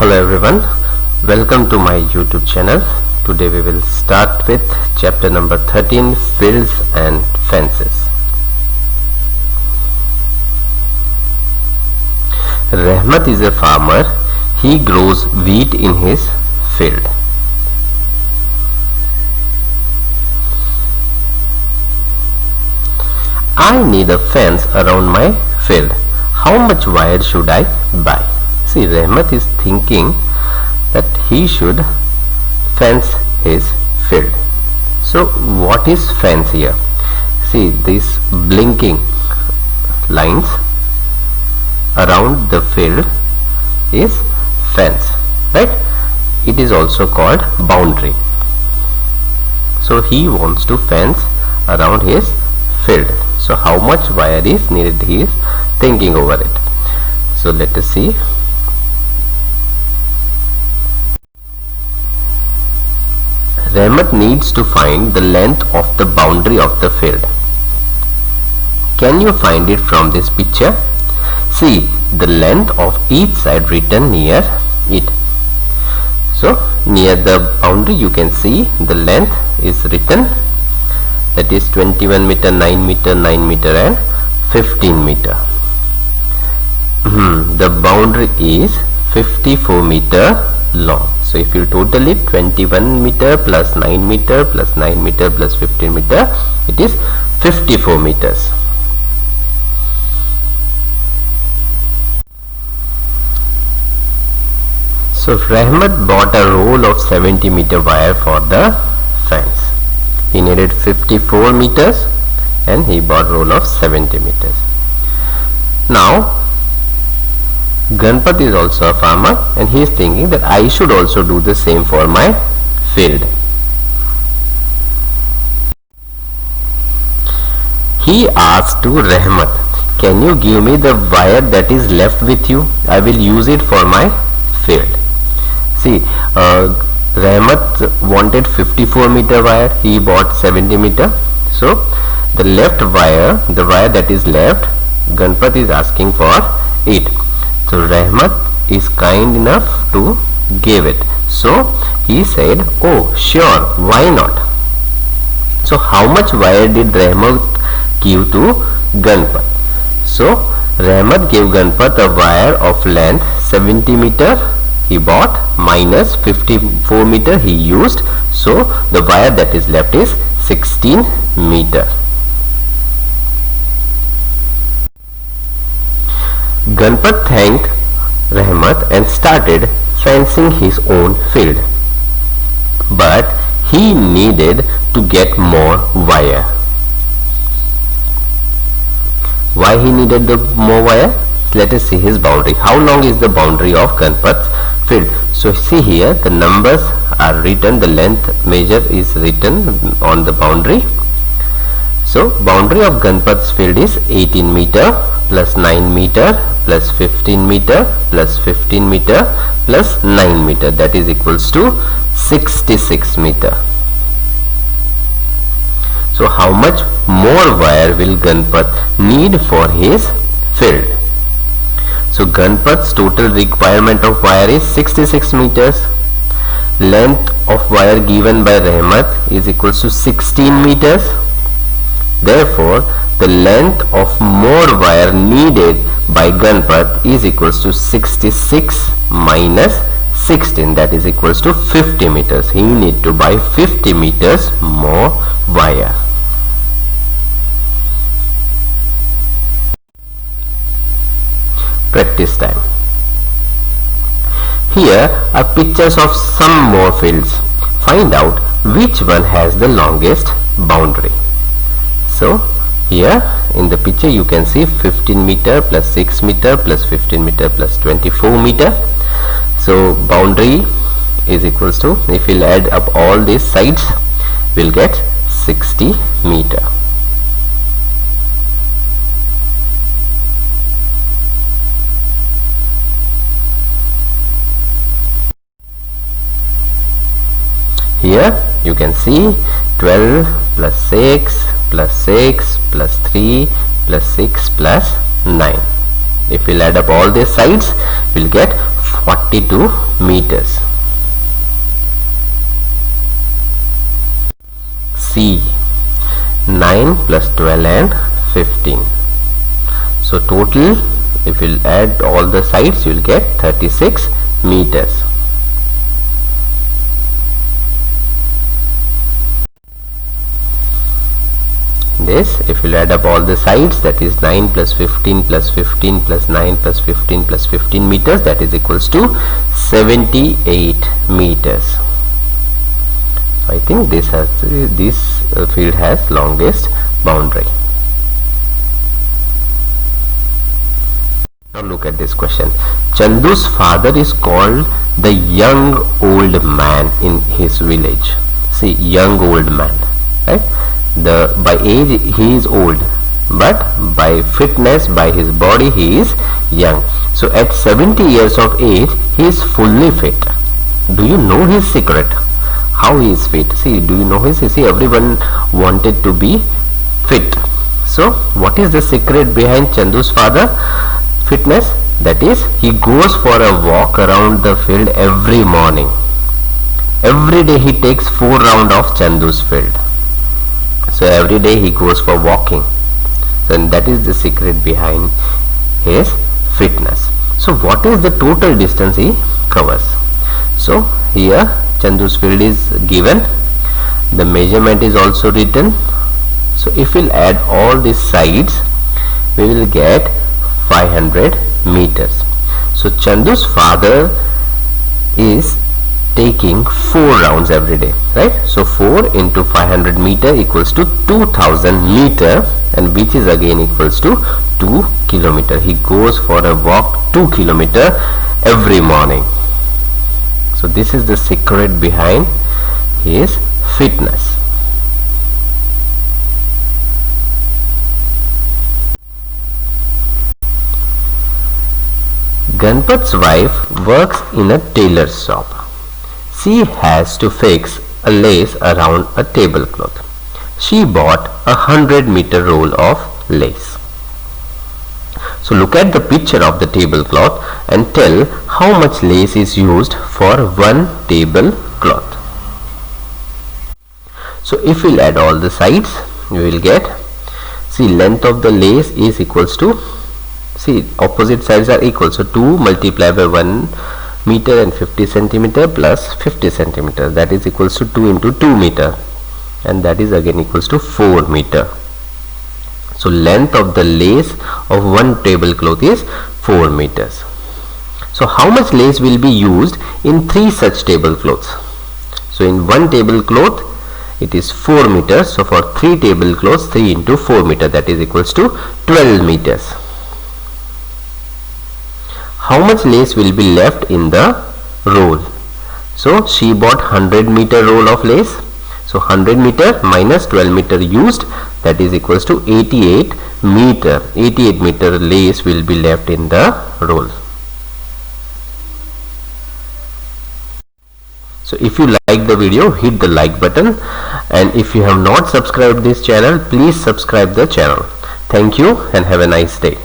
Hello everyone, welcome to my YouTube channel. Today we will start with chapter number 13, Fields and Fences. Rahmat is a farmer. He grows wheat in his field. I need a fence around my field. How much wire should I buy? See, Rahmat is thinking that he should fence his field. So what is fence here? See, these blinking lines around the field is fence, right? It is also called boundary. So he wants to fence around his field. So how much wire is needed? He is thinking over it. So let us see. Rahmat needs to find the length of the boundary of the field. Can you find it from this picture? See the length of each side written near it. So near the boundary you can see the length is written, that is 21 meter, 9 meter, 9 meter and 15 meter. The boundary is 54 meter long. So if you total it, 21 meter plus 9 meter plus 9 meter plus 15 meter, it is 54 meters. So Rahmat bought a roll of 70 meter wire for the fence. He needed 54 meters and he bought a roll of 70 meters. Now Ganpat is also a farmer and he is thinking that I should also do the same for my field. He asked to Rahmat, can you give me the wire that is left with you? I will use it for my field. See, Rahmat wanted 54 meter wire, he bought 70 meter. So the left wire, the wire that is left, Ganpat is asking for it. So Rahmat is kind enough to give it. So he said, oh sure, why not? So how much wire did Rahmat give to Ganpat? So Rahmat gave Ganpat a wire of length 70 meter he bought minus 54 meter he used. So the wire that is left is 16 meter. Ganpat thanked Rahmat and started fencing his own field. But he needed to get more wire. Why he needed the more wire? Let us see his boundary. How long is the boundary of Ganpat's field? So see here the numbers are written, the length measure is written on the boundary. So boundary of Ganpat's field is 18 meter plus 9 meter plus 15 meter plus 15 meter plus 9 meter, that is equals to 66 meter. So how much more wire will Ganpat need for his field? So Ganpat's total requirement of wire is 66 meters. Length of wire given by Rahmat is equals to 16 meters. Therefore, the length of more wire needed by Ganpat is equals to 66 minus 16, that is equals to 50 meters. He need to buy 50 meters more wire. Practice time. Here are pictures of some more fields. Find out which one has the longest boundary. So here in the picture you can see 15 meter plus 6 meter plus 15 meter plus 24 meter. So boundary is equals to, if we'll add up all these sides, we'll get 60 meter. Here you can see 12 plus 6 plus 6 plus 3 plus 6 plus 9. If we'll add up all these sides, we'll get 42 meters. C. 9 plus 12 and 15. So total, if you add all the sides, you will get 36 meters. This, if you add up all the sides, that is 9 plus 15 plus 15 plus 9 plus 15 plus 15 meters, that is equals to 78 meters. So I think this field has longest boundary. Now look at this question. Chandu's father is called the young old man in his village. See, young old man, right? By age he is old, but by fitness, by his body, he is young. So at 70 years of age, he is fully fit. Do you know his secret? How he is fit? See, do you know his? See, everyone wanted to be fit. So what is the secret behind Chandu's father fitness? That is, he goes for a walk around the field every morning. Every day he takes 4 rounds of Chandu's field. So every day he goes for walking. So that is the secret behind his fitness. So what is the total distance he covers? So here Chandu's field is given. The measurement is also written. So if we'll add all these sides, we will get 500 meters. So Chandu's father is taking 4 rounds every day, right? So 4 into 500 meter equals to 2000 meter, and which is again equals to 2 kilometer. He goes for a walk 2 kilometer every morning. So this is the secret behind his fitness. Ganpat's wife works in a tailor's shop. She has to fix a lace around a tablecloth. She bought a 100-meter roll of lace. So look at the picture of the tablecloth and tell how much lace is used for one tablecloth. So if we'll add all the sides, we will get, see, length of the lace is equals to, see, opposite sides are equal, so 2 multiplied by 1 meter and 50 centimeter plus 50 centimeter, that is equals to 2 into 2 meter, and that is again equals to 4 meter. So length of the lace of one tablecloth is 4 meters. So how much lace will be used in 3 such tablecloths? So in one tablecloth it is 4 meters. So for 3 tablecloths, 3 into 4 meter, that is equals to 12 meters. How much lace will be left in the roll? So she bought 100-meter roll of lace. So 100 meter minus 12 meter used, that is equals to 88 meter. 88 meter lace will be left in the roll. So if you like the video, hit the like button, and if you have not subscribed this channel, please subscribe the channel. Thank you and have a nice day.